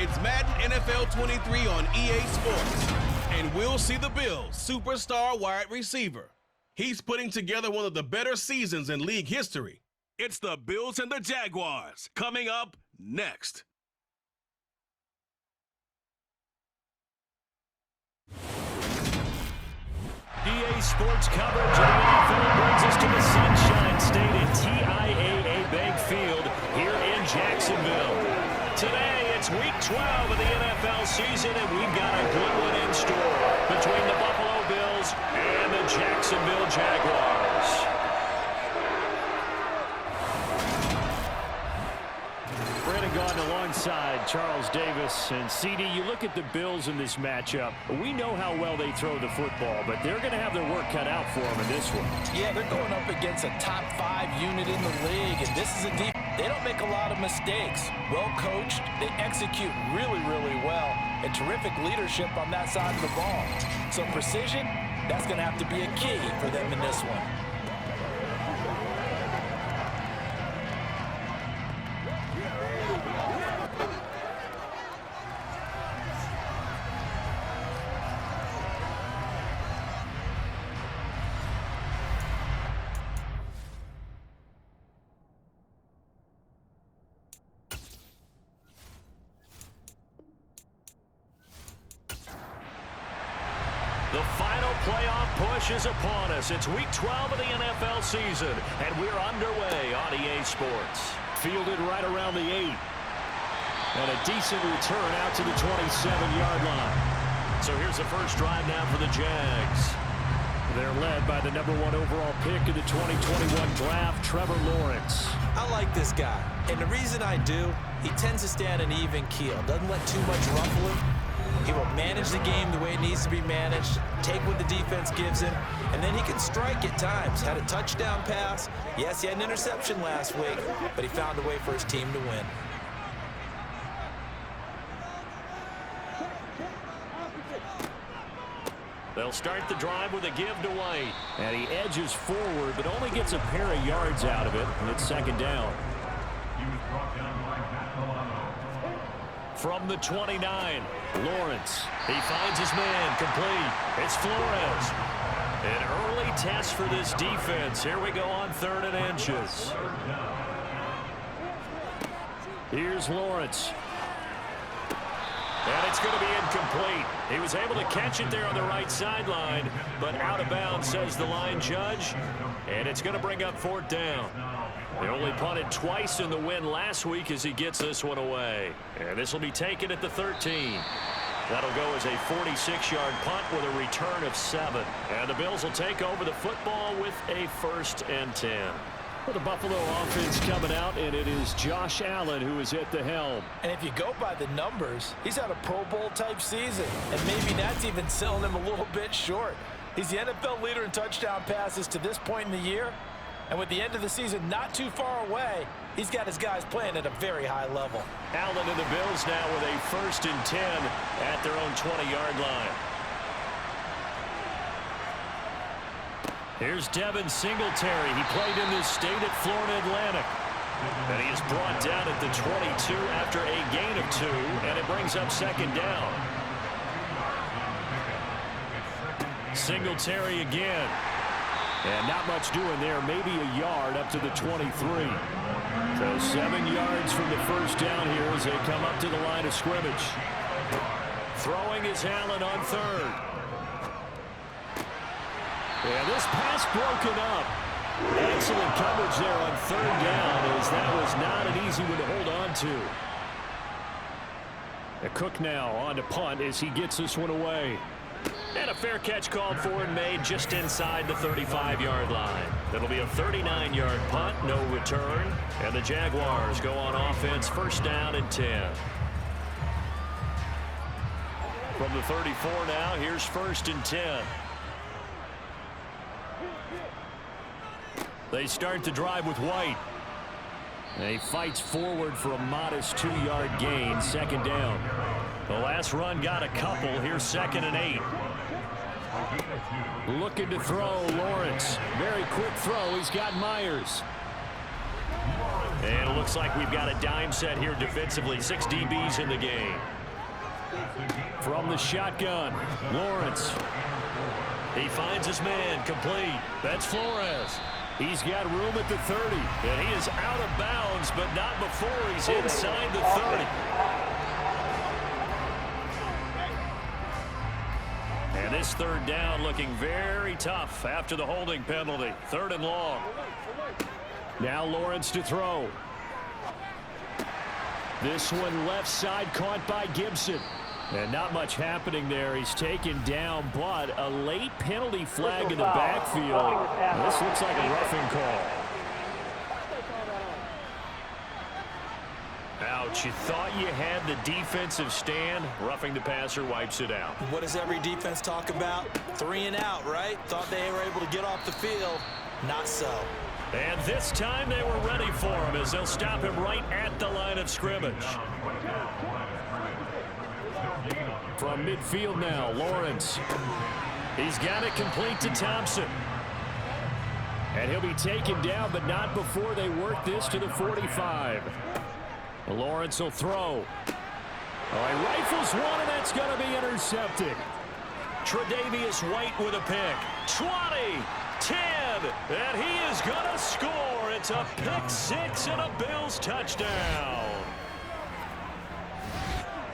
It's Madden NFL 23 on EA Sports. And we'll see the Bills' superstar wide receiver. He's putting together one of the better seasons in league history. It's the Bills and the Jaguars, coming up next. EA Sports coverage of the NFL brings us to the Sunshine State at TIAA Bank Field here in Jacksonville. Today, it's Week 12 of the NFL season, and we've got a good one in store between the Buffalo Bills and the Jacksonville Jaguars. Brandon Gaudin alongside Charles Davis. And CD, you look at the Bills in this matchup. We know how well they throw the football, but they're going to have their work cut out for them in this one. Yeah, they're going up against a top 5 unit in the league, and this is a deep. They don't make a lot of mistakes. Well coached, they execute really, really well, and terrific leadership on that side of the ball. So precision, that's going to have to be a key for them in this one. The final playoff push is upon us. It's Week 12 of the NFL season, and we're underway on EA Sports. Fielded right around the 8. And a decent return out to the 27-yard line. So here's the first drive now for the Jags. They're led by the #1 overall pick in the 2021 draft, Trevor Lawrence. I like this guy, and the reason I do, he tends to stand an even keel. Doesn't let too much ruffle him. He will manage the game the way it needs to be managed, take what the defense gives him, and then he can strike at times. Had a touchdown pass. Yes, he had an interception last week, but he found a way for his team to win. They'll start the drive with a give to White. And he edges forward, but only gets a pair of yards out of it, and it's second down. From the 29, Lawrence. He finds his man, complete. It's Flores. An early test for this defense. Here we go on 3rd and inches. Here's Lawrence. And it's going to be incomplete. He was able to catch it there on the right sideline, but out of bounds, says the line judge. And it's going to bring up 4th down. They only punted twice in the win last week as he gets this one away. And this will be taken at the 13. That'll go as a 46-yard punt with a return of 7. And the Bills will take over the football with a 1st and 10. For the Buffalo offense coming out, and it is Josh Allen who is at the helm. And if you go by the numbers, he's had a Pro Bowl-type season, and maybe that's even selling him a little bit short. He's the NFL leader in touchdown passes to this point in the year, and with the end of the season not too far away, he's got his guys playing at a very high level. Allen and the Bills now with a 1st and 10 at their own 20-yard line. Here's Devin Singletary. He played in this state at Florida Atlantic. And he is brought down at the 22 after a gain of 2, and it brings up 2nd down. Singletary again. And not much doing there, maybe a yard up to the 23. So 7 yards from the 1st down here as they come up to the line of scrimmage. Throwing is Allen on 3rd. And this pass broken up. Excellent coverage there on 3rd down, as that was not an easy one to hold on to. Cook now on to punt as he gets this one away. And a fair catch called for and made just inside the 35-yard line. That'll be a 39-yard punt, no return. And the Jaguars go on offense, 1st down and 10. From the 34 now, here's 1st and 10. They start the drive with White. And he fights forward for a modest 2-yard gain, 2nd down. The last run got a couple. Here's 2nd and 8. Looking to throw, Lawrence. Very quick throw. He's got Myers. And it looks like we've got a dime set here defensively. 6 DBs in the game. From the shotgun, Lawrence. He finds his man, complete. That's Flores. He's got room at the 30, and he is out of bounds, but not before he's inside the 30. And this third down looking very tough after the holding penalty. 3rd and long. Now Lawrence to throw. This one left side caught by Gibson. And not much happening there. He's taken down, but a late penalty flag in the backfield. This looks like a roughing call. Ouch, you thought you had the defensive stand. Roughing the passer wipes it out. What does every defense talk about? 3 and out, right? Thought they were able to get off the field. Not so. And this time they were ready for him as they'll stop him right at the line of scrimmage. From midfield now, Lawrence. He's got it complete to Thompson. And he'll be taken down, but not before they work this to the 45. Lawrence will throw. All right, rifles one, and that's going to be intercepted. Tre'Davious White with a pick. 20, 10, and he is going to score. It's a pick 6 and a Bills touchdown.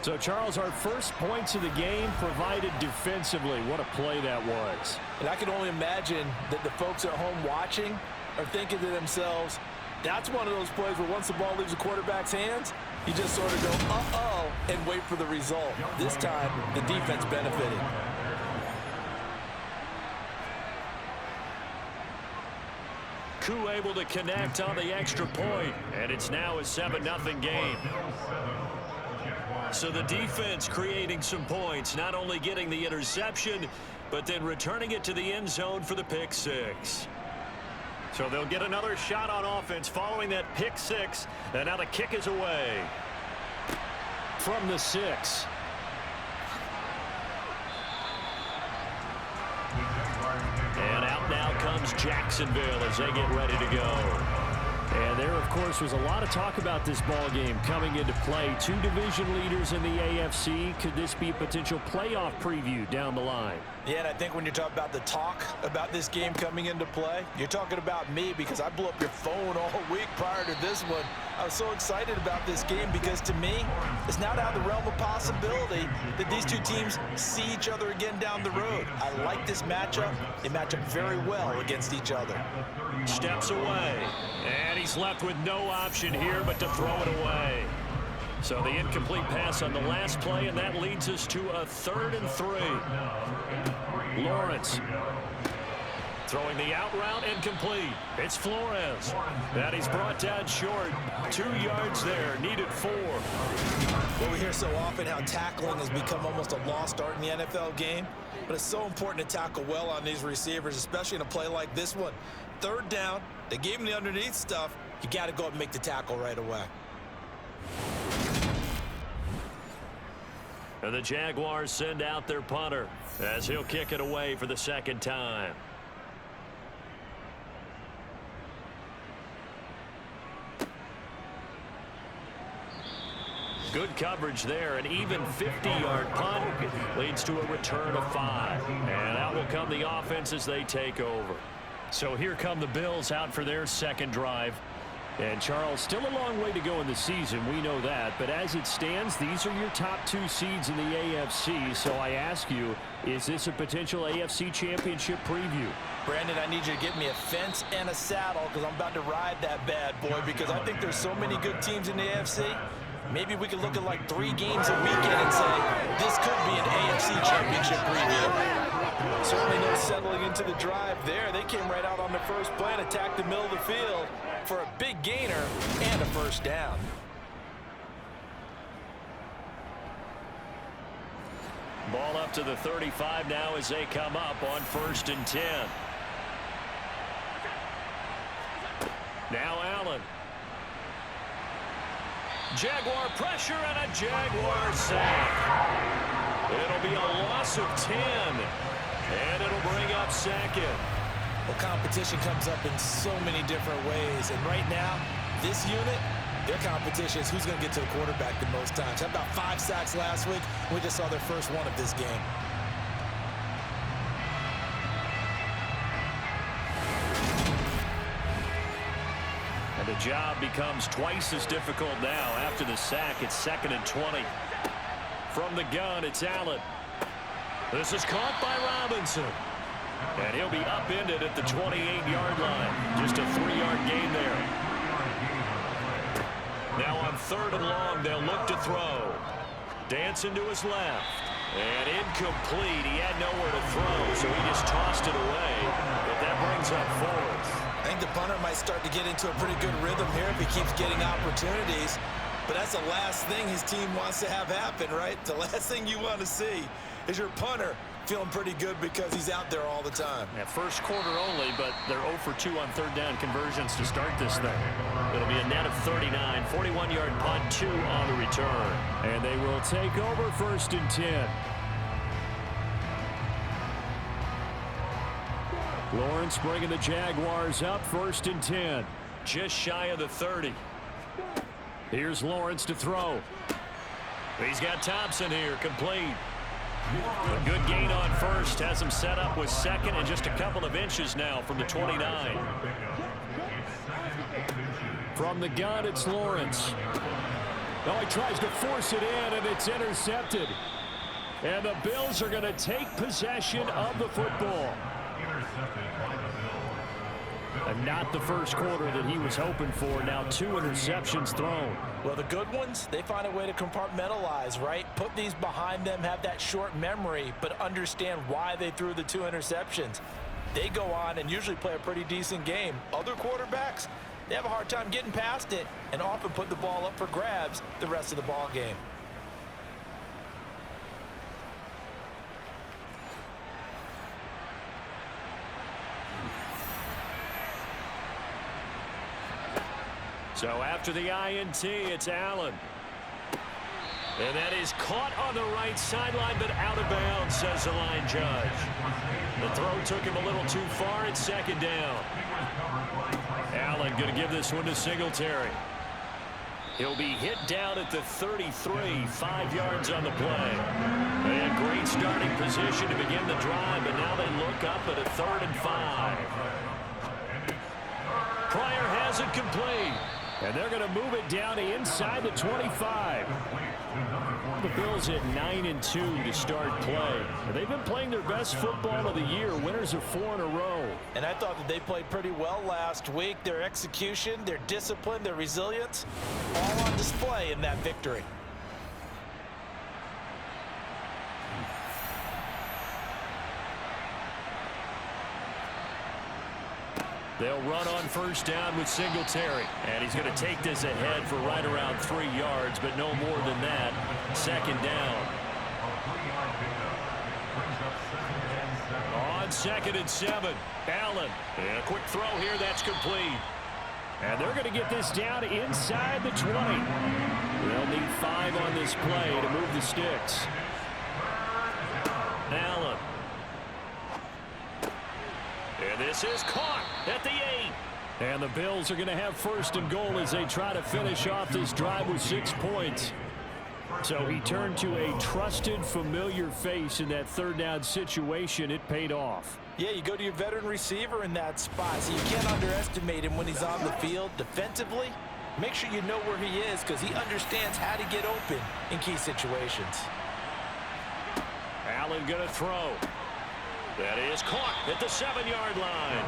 So, Charles, our first points of the game provided defensively. What a play that was. And I can only imagine that the folks at home watching are thinking to themselves, that's one of those plays where once the ball leaves the quarterback's hands, you just sort of go, uh-oh, and wait for the result. This time, the defense benefited. Koo able to connect on the extra point, and it's now a 7-0 game. So the defense creating some points, not only getting the interception, but then returning it to the end zone for the pick 6. So they'll get another shot on offense following that pick 6, and now the kick is away. From the 6. And out now comes Jacksonville as they get ready to go. And there, of course, was a lot of talk about this ball game coming into play. 2 division leaders in the AFC. Could this be a potential playoff preview down the line? Yeah, and I think when you're talking about the talk about this game coming into play, you're talking about me because I blew up your phone all week prior to this one. I was so excited about this game because, to me, it's not out of the realm of possibility that these 2 teams see each other again down the road. I like this matchup. They match up very well against each other. Steps away, and he's left with no option here but to throw it away. So the incomplete pass on the last play, and that leads us to a 3rd and 3. Lawrence throwing the out route and complete. It's Flores. That he's brought down short. 2 yards there, needed 4. Well, we hear so often how tackling has become almost a lost art in the NFL game, but it's so important to tackle well on these receivers, especially in a play like this one. 3rd down, they gave him the underneath stuff. You got to go up and make the tackle right away. And the Jaguars send out their punter as he'll kick it away for the 2nd time. Good coverage there. An even 50-yard punt leads to a return of 5. And out will come the offense as they take over. So here come the Bills out for their 2nd drive. And, Charles, still a long way to go in the season. We know that. But as it stands, these are your top 2 seeds in the AFC. So I ask you, is this a potential AFC championship preview? Brandon, I need you to get me a fence and a saddle because I'm about to ride that bad boy because I think there's so many good teams in the AFC. Maybe we could look at like 3 games a weekend and say, this could be an AFC championship preview. Certainly no settling into the drive there. They came right out on the first play and attacked the middle of the field for a big gainer and a 1st down. Ball up to the 35 now as they come up on 1st and 10. Now Allen. Jaguar pressure and a Jaguar sack. It'll be a loss of 10. And it'll bring up 2nd. Well, competition comes up in so many different ways. And right now, This unit, their competition is who's going to get to the quarterback the most times. How about 5 sacks last week? We just saw their first one of this game. And the job becomes twice as difficult now. After the sack, it's 2nd and 20. From the gun, it's Allen. This is caught by Robinson. And he'll be upended at the 28-yard line. Just a 3-yard gain there. Now on 3rd and long, they'll look to throw. Dancing to his left. And incomplete. He had nowhere to throw, so he just tossed it away. But that brings up 4th. I think the punter might start to get into a pretty good rhythm here if he keeps getting opportunities. But that's the last thing his team wants to have happen, right? The last thing you want to see is your punter feeling pretty good because he's out there all the time. Yeah, first quarter only, but they're 0 for 2 on 3rd down conversions to start this thing. It'll be a net of 39, 41-yard punt, 2 on the return. And they will take over 1st and 10. Lawrence bringing the Jaguars up 1st and 10. Just shy of the 30. Here's Lawrence to throw. He's got Thompson here, complete. A good gain on 1st, has him set up with 2nd and just a couple of inches now from the 29. From the gun, it's Lawrence. Oh, he tries to force it in, and it's intercepted. And the Bills are going to take possession of the football. And not the first quarter that he was hoping for. Now 2 interceptions thrown. Well, the good ones, they find a way to compartmentalize, right? Put these behind them, have that short memory, but understand why they threw the 2 interceptions. They go on and usually play a pretty decent game. Other quarterbacks, they have a hard time getting past it and often put the ball up for grabs the rest of the ball game. So after the INT, it's Allen. And that is caught on the right sideline, but out of bounds, says the line judge. The throw took him a little too far. It's 2nd down. Allen going to give this one to Singletary. He'll be hit down at the 33, 5 yards on the play. And great starting position to begin the drive, but now they look up at a 3rd and 5. Pryor has it complete. And they're going to move it down to inside the 25. The Bills at 9-2 to start play. They've been playing their best football of the year. Winners of 4 in a row. And I thought that they played pretty well last week. Their execution, their discipline, their resilience, all on display in that victory. They'll run on 1st down with Singletary. And he's going to take this ahead for right around 3 yards, but no more than that. 2nd down. On 2nd and 7. Allen. And a quick throw here. That's complete. And they're going to get this down inside the 20. They'll need 5 on this play to move the sticks. Allen. And this is caught at the 8. And the Bills are going to have 1st and goal as they try to finish off this drive with 6 points. So he turned to a trusted, familiar face in that 3rd down situation. It paid off. Yeah, you go to your veteran receiver in that spot, so you can't underestimate him when he's on the field defensively. Make sure you know where he is because he understands how to get open in key situations. Allen going to throw. That is caught at the 7-yard line.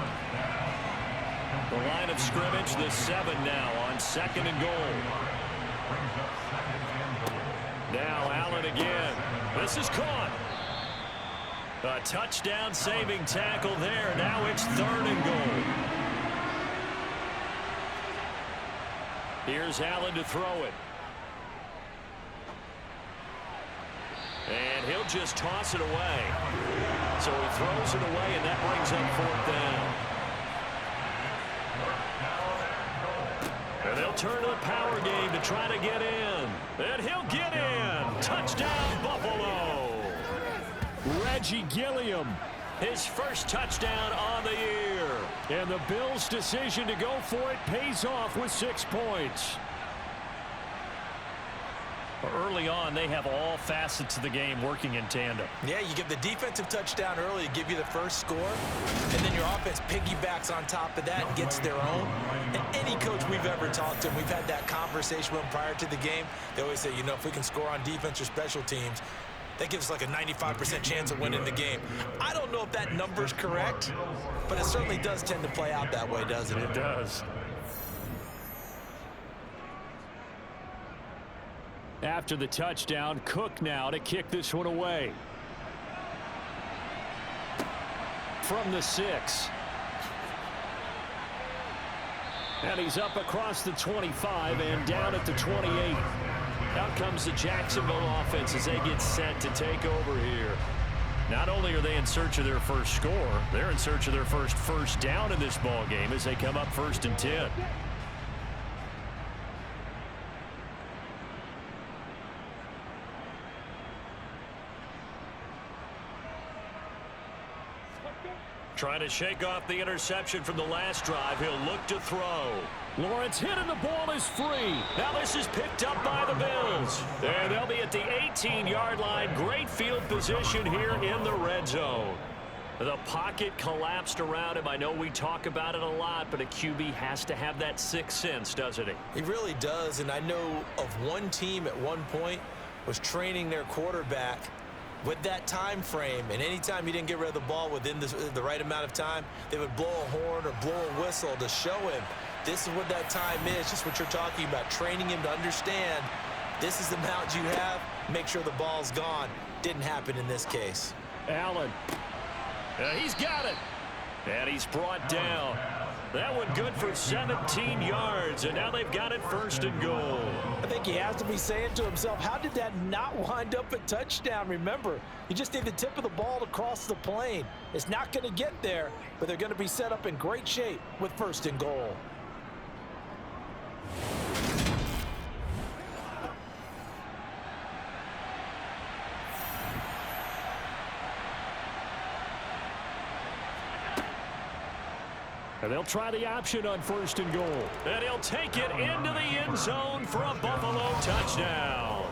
The line of scrimmage, the 7 now on 2nd and goal. Now Allen again. This is caught. A touchdown saving tackle there. Now it's 3rd and goal. Here's Allen to throw it. And he'll just toss it away. So he throws it away, and that brings up 4th down. And they'll turn to the power game to try to get in. And he'll get in. Touchdown, Buffalo. Reggie Gilliam his first touchdown on the year. And the Bills' decision to go for it pays off with 6 points. Early on, they have all facets of the game working in tandem. Yeah, you give the defensive touchdown early to give you the first score, and then your offense piggybacks on top of that and gets their own. And any coach we've ever talked to, and we've had that conversation with them prior to the game, they always say, you know, if we can score on defense or special teams, that gives us like a 95% chance of winning the game. I don't know if that number's correct, but it certainly does tend to play out that way, doesn't it? It does. After the touchdown, Cook now to kick this one away. From the 6. And he's up across the 25 and down at the 28. Out comes the Jacksonville offense as they get set to take over here. Not only are they in search of their first score, they're in search of their first down in this ball game as they come up 1st and 10. Trying to shake off the interception from the last drive. He'll look to throw. Lawrence hit and the ball is free. Now this is picked up by the Bills. And they'll be at the 18-yard line. Great field position here in the red zone. The pocket collapsed around him. I know we talk about it a lot, but a QB has to have that sixth sense, doesn't he? He really does, and I know of one team at one point was training their quarterback with that time frame, and anytime he didn't get rid of the ball within the right amount of time, they would blow a horn or blow a whistle to show him this is what that time is, just what you're talking about, training him to understand this is the amount you have, make sure the ball's gone. Didn't happen in this case. Allen. He's got it. And he's brought down. That one good for 17 yards, and now they've got it 1st and goal. I think he has to be saying to himself, how did that not wind up a touchdown? Remember, you just need the tip of the ball to cross the plane. It's not going to get there, but they're going to be set up in great shape with 1st and goal. And they'll try the option on 1st and goal. And he'll take it into the end zone for a Buffalo touchdown.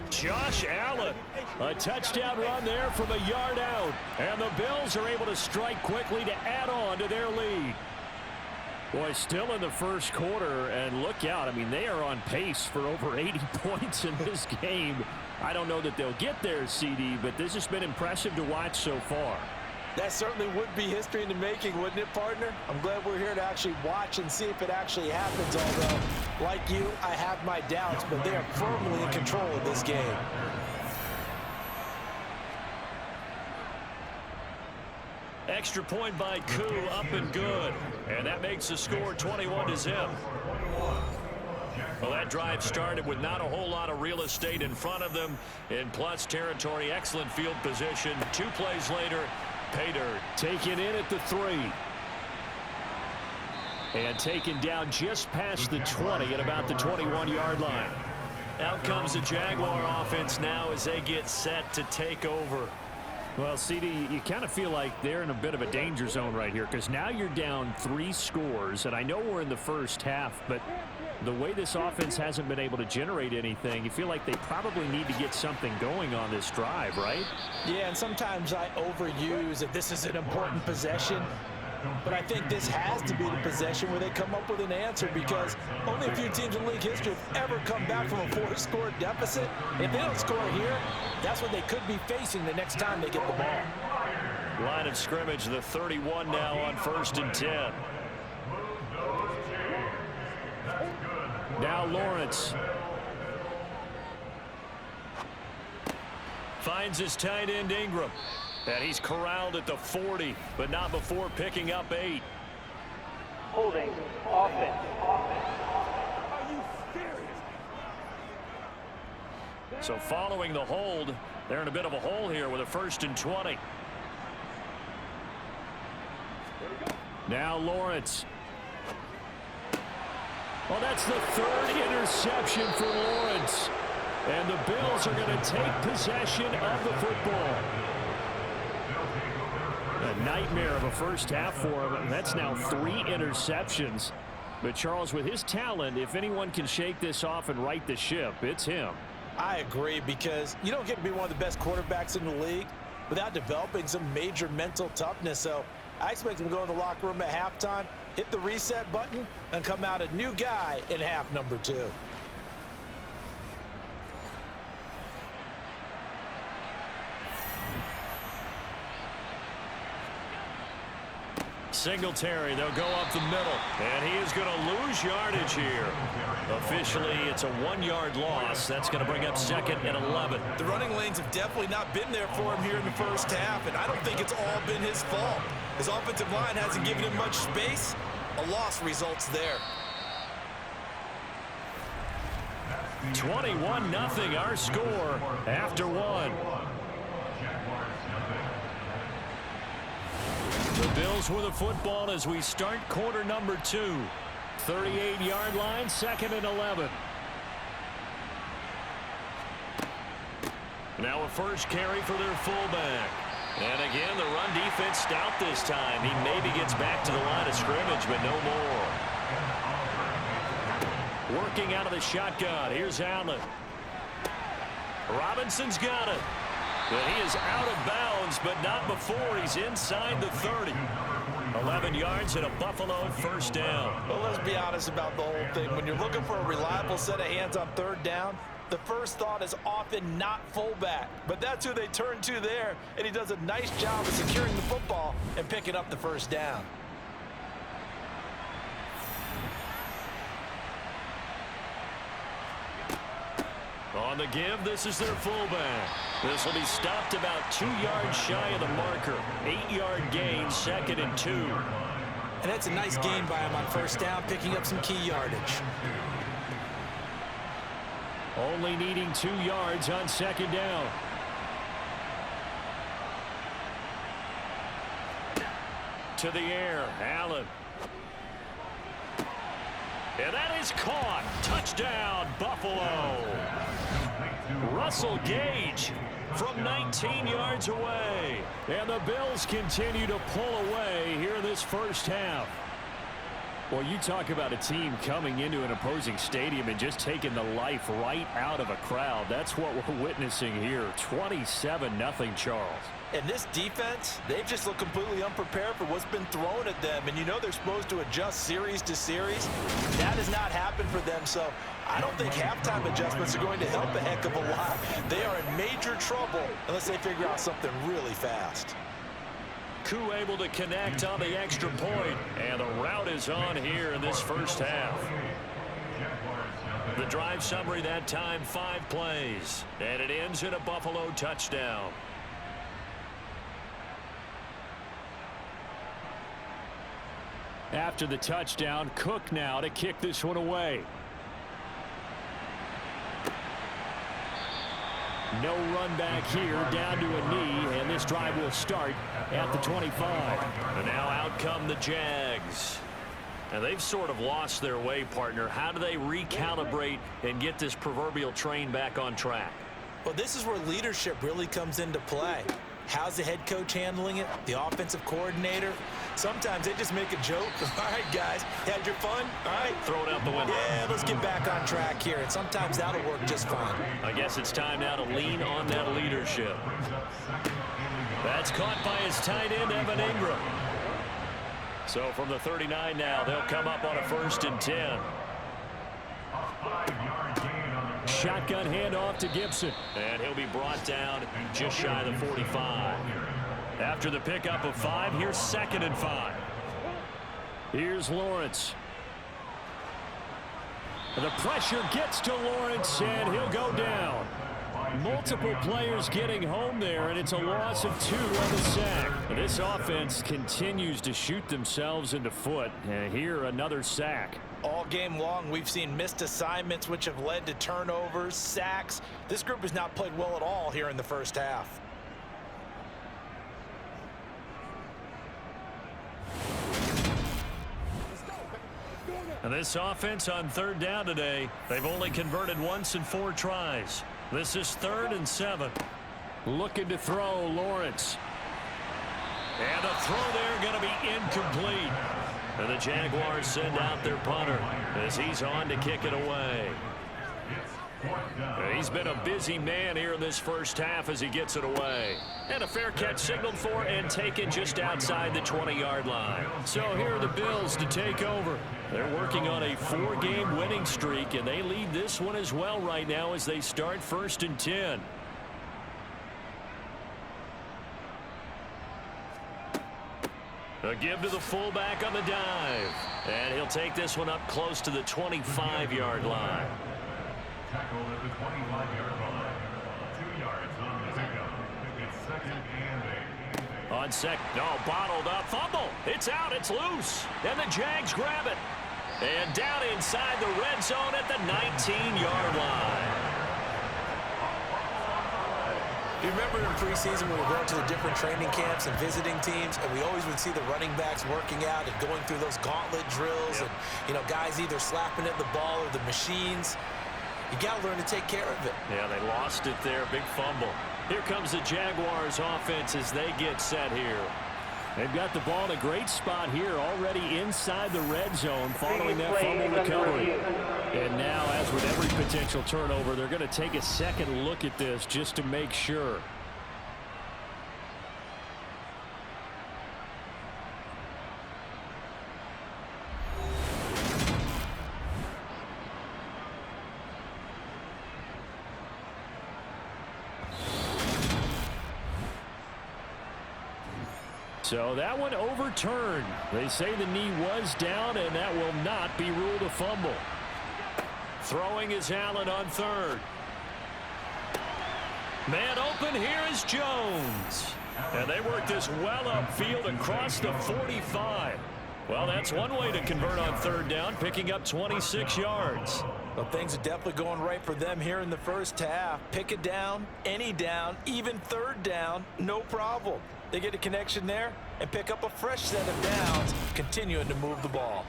Josh Allen. A touchdown run there from a yard out. And the Bills are able to strike quickly to add on to their lead. Boy, still in the first quarter, and look out. I mean, they are on pace for over 80 points in this game. I don't know that they'll get there, CD, but this has been impressive to watch so far. That certainly would be history in the making, wouldn't it, partner? I'm glad we're here to actually watch and see if it actually happens, although, like you, I have my doubts, but they are firmly in control of this game. Extra point by Koo, up and good. And that makes the score 21-0. Well, that drive started with not a whole lot of real estate in front of them. In plus territory, excellent field position. 2 plays later, pay dirt. Taken in at the 3. And taken down just past the 20 at about the 21-yard line. Out comes the Jaguar offense now as they get set to take over. Well, CD, you kind of feel like they're in a bit of a danger zone right here because now you're down 3 scores, and I know we're in the first half, but the way this offense hasn't been able to generate anything, you feel like they probably need to get something going on this drive, right? Yeah, and sometimes I overuse that this is an important possession, but I think this has to be the possession where they come up with an answer because only a few teams in league history have ever come back from a 4-score deficit. If they don't score here, that's what they could be facing the next time they get the ball. Line of scrimmage, the 31 now on 1st and 10. Now Lawrence. Finds his tight end Ingram. And he's corralled at the 40, but not before picking up 8. Holding offense. Are you serious? So following the hold, they're in a bit of a hole here with a 1st and 20. Now Lawrence. Well, that's the 3rd interception for Lawrence. And the Bills are going to take possession of the football. A nightmare of a first half for him. That's now 3 interceptions. But, Charles, with his talent, if anyone can shake this off and right the ship, it's him. I agree, because you don't get to be one of the best quarterbacks in the league without developing some major mental toughness. So I expect him to go in the locker room at halftime, hit the reset button, and come out a new guy in half number 2. Singletary, they'll go up the middle, and he is going to lose yardage here. Officially, it's a 1-yard loss. That's going to bring up 2nd and 11. The running lanes have definitely not been there for him here in the first half, and I don't think it's all been his fault. His offensive line hasn't given him much space. A loss results there. 21-0 our score after 1. The Bills with the football as we start quarter number 2. 38-yard line, 2nd and 11. Now a first carry for their fullback. And again, the run defense stout this time. He maybe gets back to the line of scrimmage, but no more. Working out of the shotgun. Here's Allen. Robinson's got it. But he is out of bounds, but not before he's inside the 30. 11 yards and a Buffalo first down. Well, let's be honest about the whole thing. When you're looking for a reliable set of hands on 3rd down, the first thought is often not fullback. But that's who they turn to there, and he does a nice job of securing the football and picking up the first down. On the give, this is their fullback. This will be stopped about 2 yards shy of the marker. 8-yard gain, 2nd and 2. And that's a nice gain by him on first down, picking up some key yardage. Only needing 2 yards on 2nd down. To the air, Allen. And that is caught. Touchdown, Buffalo. Russell Gage from 19 yards away. And the Bills continue to pull away here in this first half. Well, you talk about a team coming into an opposing stadium and just taking the life right out of a crowd. That's what we're witnessing here. 27-0, Charles. And this defense, they've just looked completely unprepared for what's been thrown at them. And you know they're supposed to adjust series to series. That has not happened for them. So I don't think halftime adjustments are going to help a heck of a lot. They are in major trouble unless they figure out something really fast. Koo able to connect on the extra point, and the route is on here in this first half. The drive summary that time, 5 plays, and it ends in a Buffalo touchdown. After the touchdown, Cook now to kick this one away. No run back here, down to a knee, and this drive will start at the 25. And now out come the Jags. And they've sort of lost their way, partner. How do they recalibrate and get this proverbial train back on track? Well, this is where leadership really comes into play. How's the head coach handling it? The offensive coordinator? Sometimes they just make a joke. All right, guys, had your fun? All right. Throw it out the window. Yeah, let's get back on track here. And sometimes that'll work just fine. I guess it's time now to lean on that leadership. That's caught by his tight end, Evan Ingram. So from the 39 now, they'll come up on a 1st and 10. Shotgun handoff to Gibson. And he'll be brought down just shy of the 45. After the pickup of 5, here's 2nd and 5. Here's Lawrence. The pressure gets to Lawrence, and he'll go down. Multiple players getting home there, and it's a loss of 2 on the sack. This offense continues to shoot themselves in the foot, and here another sack. All game long, we've seen missed assignments, which have led to turnovers, sacks. This group has not played well at all here in the first half. And this offense on 3rd down today, they've only converted once in 4 tries. This is 3rd and 7. Looking to throw, Lawrence. And the throw there going to be incomplete. And the Jaguars send out their punter as he's on to kick it away. He's been a busy man here in this first half as he gets it away. And a fair catch signaled for and taken just outside the 20-yard line. So here are the Bills to take over. They're working on a 4-game winning streak, and they lead this one as well right now as they start 1st and 10. A give to the fullback on the dive. And he'll take this one up close to the 25-yard line. Tackled at the 25-yard line. 2 yards on the pickup. It's 2nd and 8. On sec, no, bottled up, fumble. It's out, it's loose. And the Jags grab it. And down inside the red zone at the 19-yard line. You remember in preseason when we were going to the different training camps and visiting teams, and we always would see the running backs working out and going through those gauntlet drills, and, you know, guys either slapping at the ball or the machines. You got to learn to take care of it. Yeah, they lost it there. Big fumble. Here comes the Jaguars offense as they get set here. They've got the ball in a great spot here, already inside the red zone following that fumble recovery. And now, as with every potential turnover, they're going to take a second look at this just to make sure. So that one overturned. They say the knee was down, and that will not be ruled a fumble. Throwing is Allen on 3rd. Man open, here is Jones. And they work this well upfield across the 45. Well, that's one way to convert on 3rd down, picking up 26 yards. Well, things are definitely going right for them here in the first half. Pick it down, any down, even 3rd down, no problem. They get a connection there and pick up a fresh set of downs, continuing to move the ball.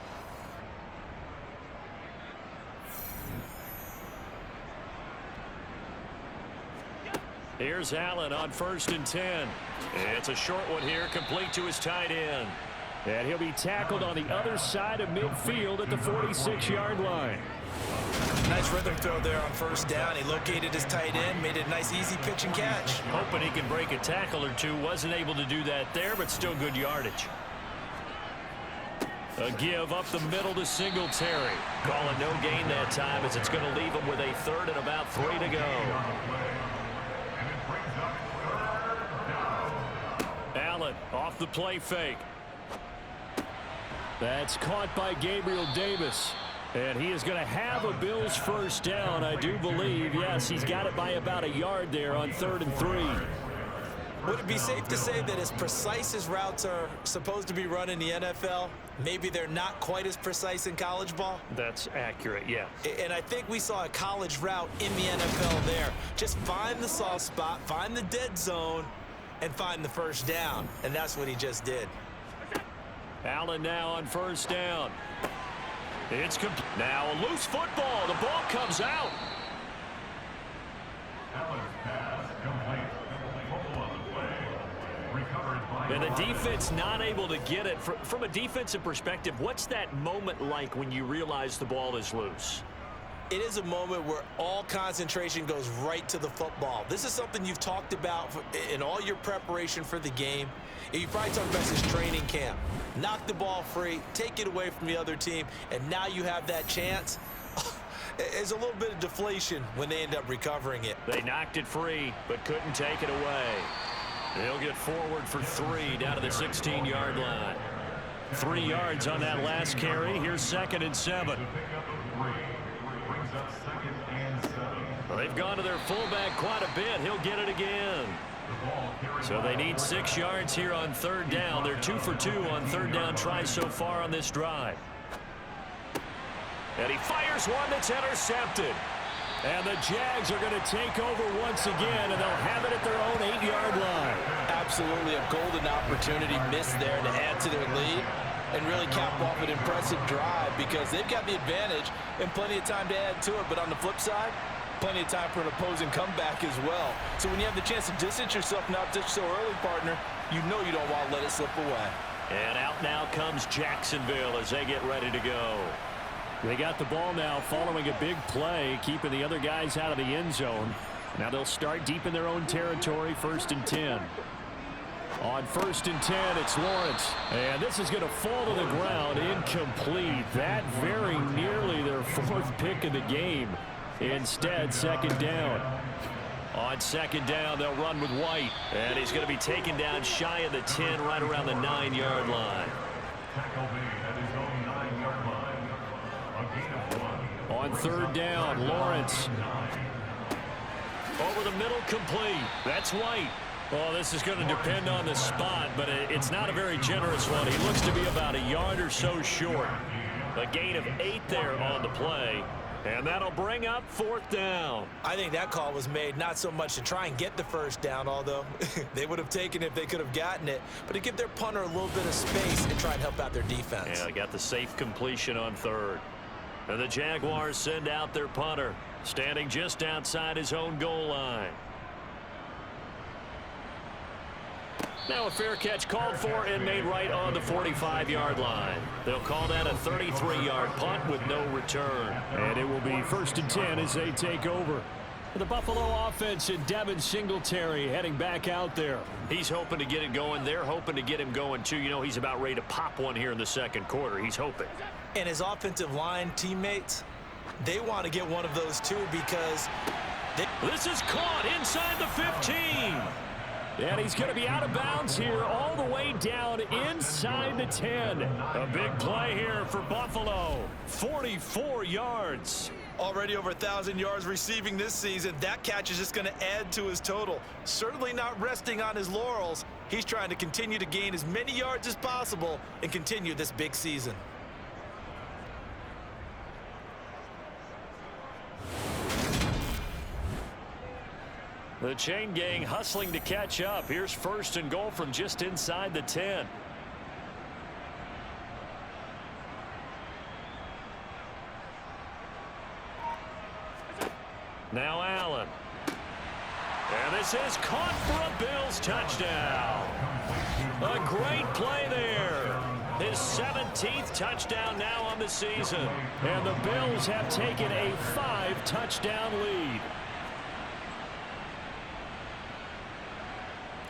Here's Allen on 1st and 10. It's a short one here, complete to his tight end. And he'll be tackled on the other side of midfield at the 46-yard line. Nice rhythm throw there on 1st down. He located his tight end, made it a nice easy pitch and catch. Hoping he can break a tackle or two. Wasn't able to do that there, but still good yardage. A give up the middle to Singletary. Calling no gain that time as it's going to leave him with a 3rd and about 3 to go. Allen off the play fake. That's caught by Gabriel Davis. And he is going to have a Bills 1st down, I do believe. Yes, he's got it by about a yard there on 3rd and 3. Would it be safe to say that as precise as routes are supposed to be run in the NFL, maybe they're not quite as precise in college ball? That's accurate, yeah. And I think we saw a college route in the NFL there. Just find the soft spot, find the dead zone, and find the 1st down. And that's what he just did. Allen now on 1st down. It's now a loose football. The ball comes out. And the defense not able to get it. From a defensive perspective, what's that moment like when you realize the ball is loose? It is a moment where all concentration goes right to the football. This is something you've talked about in all your preparation for the game. You probably talked about this training camp. Knock the ball free, take it away from the other team, and now you have that chance. There's a little bit of deflation when they end up recovering it. They knocked it free, but couldn't take it away. They'll get forward for 3 down to the 16-yard line. 3 yards on that last carry. Here's 2nd and 7. Well, they've gone to their fullback quite a bit. He'll get it again. So they need 6 yards here on 3rd down. They're 2 for 2 on 3rd down tries so far on this drive. And he fires one that's intercepted. And the Jags are going to take over once again, and they'll have it at their own 8-yard line. Absolutely a golden opportunity missed there to add to their lead and really cap off an impressive drive because they've got the advantage and plenty of time to add to it. But on the flip side, Plenty of time for an opposing comeback as well. So when you have the chance to distance yourself not just so early, partner, you know you don't want to let it slip away. And out now comes Jacksonville as they get ready to go. They got the ball now following a big play, keeping the other guys out of the end zone. Now they'll start deep in their own territory, 1st and 10. On 1st and 10, it's Lawrence. And this is going to fall to the ground, incomplete. That very nearly their 4th pick of the game. Instead, 2nd down. On 2nd down, they'll run with White. And he's going to be taken down shy of the 10, right around the 9-yard line. On 3rd down, Lawrence. Over the middle, complete. That's White. Well, this is going to depend on the spot, but it's not a very generous one. He looks to be about a yard or so short. A gain of 8 there on the play. And that'll bring up 4th down. I think that call was made not so much to try and get the 1st down, although they would have taken it if they could have gotten it, but to give their punter a little bit of space and try and help out their defense. Yeah, got the safe completion on 3rd. And the Jaguars send out their punter, standing just outside his own goal line. Now a fair catch called for and made right on the 45-yard line. They'll call that a 33-yard punt with no return. And it will be 1st and 10 as they take over. The Buffalo offense and Devin Singletary heading back out there. He's hoping to get it going. They're hoping to get him going, too. You know, he's about ready to pop one here in the 2nd quarter. He's hoping. And his offensive line teammates, they want to get one of those, too, because this is caught inside the 15. And he's going to be out of bounds here all the way down inside the 10. A big play here for Buffalo. 44 yards. Already over 1,000 yards receiving this season. That catch is just going to add to his total. Certainly not resting on his laurels. He's trying to continue to gain as many yards as possible and continue this big season. The chain gang hustling to catch up. Here's 1st and goal from just inside the 10. Now Allen. And this is caught for a Bills touchdown. A great play there. His 17th touchdown now on the season. And the Bills have taken a 5-touchdown lead.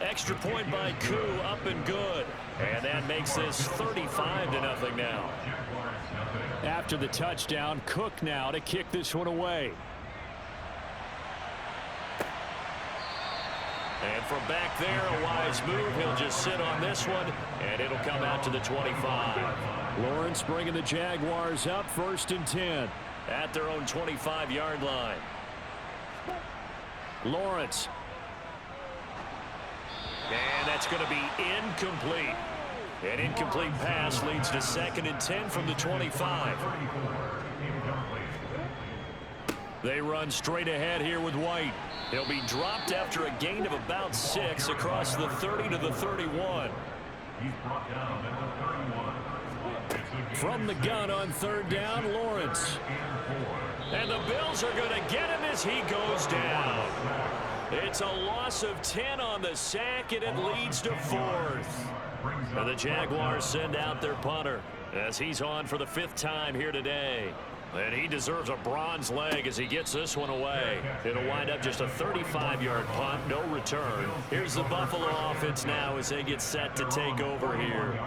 Extra point by Koo, up and good. And that makes this 35-0 now. After the touchdown, Cook now to kick this one away. And from back there, a wise move. He'll just sit on this one, and it'll come out to the 25. Lawrence bringing the Jaguars up, 1st and 10. At their own 25-yard line. Lawrence. And that's going to be incomplete. An incomplete pass leads to 2nd and 10 from the 25. They run straight ahead here with White. He'll be dropped after a gain of about 6 across the 30 to the 31. From the gun on 3rd down, Lawrence. And the Bills are going to get him as he goes down. It's a loss of 10 on the sack, and it leads to 4th. And the Jaguars send out their punter as he's on for the 5th time here today. And he deserves a bronze leg as he gets this one away. It'll wind up just a 35-yard punt, no return. Here's the Buffalo offense now as they get set to take over here.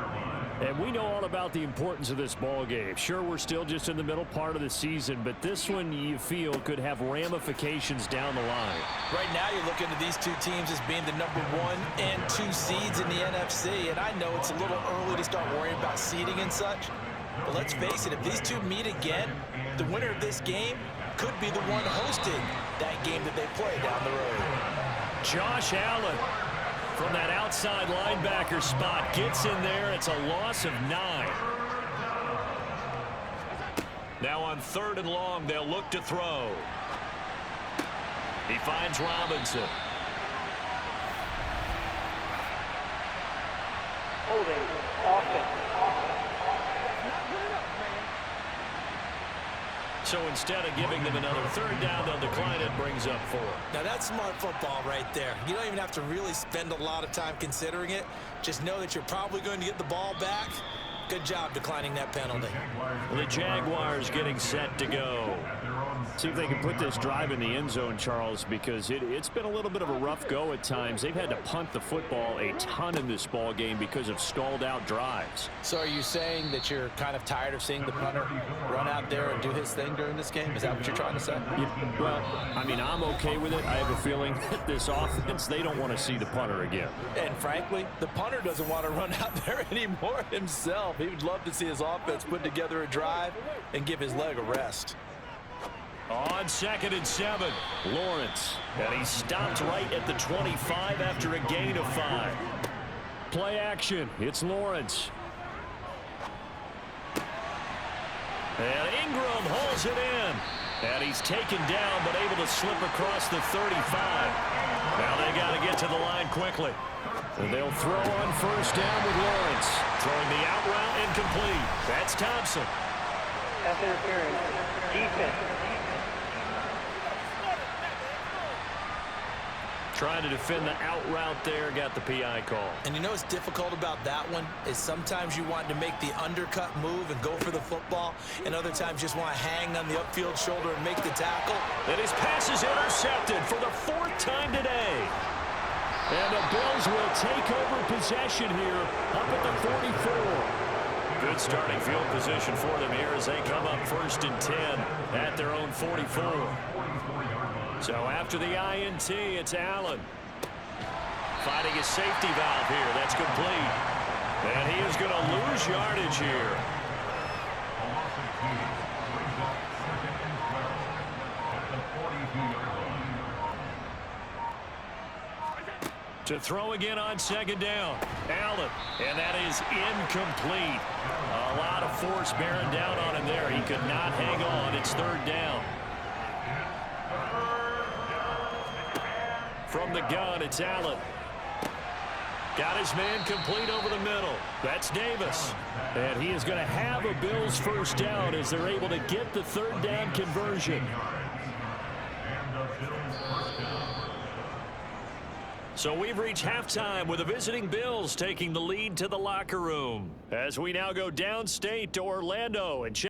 And we know all about the importance of this ball game. Sure, we're still just in the middle part of the season, but this one you feel could have ramifications down the line. Right now you're looking at these two teams as being the number 1 and 2 seeds in the NFC, and I know it's a little early to start worrying about seeding and such, but let's face it, if these two meet again, the winner of this game could be the one hosting that game that they play down the road. Josh Allen from that outside linebacker spot gets in there. It's a loss of 9. Now on 3rd and long, they'll look to throw. He finds Robinson. Holding offense. So instead of giving them another third down, they'll decline it, brings up 4. Now, that's smart football right there. You don't even have to really spend a lot of time considering it. Just know that you're probably going to get the ball back. Good job declining that penalty. The Jaguars getting set to go. See if they can put this drive in the end zone, Charles, because it's been a little bit of a rough go at times. They've had to punt the football a ton in this ball game because of stalled out drives. So are you saying that you're kind of tired of seeing the punter run out there and do his thing during this game? Is that what you're trying to say? Well, I mean, I'm okay with it. I have a feeling that this offense, they don't want to see the punter again. And frankly, the punter doesn't want to run out there anymore himself. He would love to see his offense put together a drive and give his leg a rest. On 2nd and 7, Lawrence. And he stopped right at the 25 after a gain of 5. Play action. It's Lawrence. And Ingram hauls it in. And he's taken down, but able to slip across the 35. Now they got to get to the line quickly. And they'll throw on first down with Lawrence. Throwing the out route incomplete. That's Thompson. Pass interference. Defense. Trying to defend the out route there, got the PI call. And you know what's difficult about that one is sometimes you want to make the undercut move and go for the football, and other times just want to hang on the upfield shoulder and make the tackle. And his pass is intercepted for the 4th time today. And the Bills will take over possession here up at the 44. Good starting field position for them here as they come up 1st and 10 at their own 44. So after the INT, it's Allen. Finding his safety valve here. That's complete. And he is going to lose yardage here. To throw again on 2nd down. Allen. And that is incomplete. A lot of force bearing down on him there. He could not hang on. It's 3rd down. From the gun, it's Allen. Got his man complete over the middle. That's Davis. And he is going to have a Bills first down as they're able to get the 3rd down conversion. So we've reached halftime with the visiting Bills taking the lead to the locker room. As we now go downstate to Orlando and check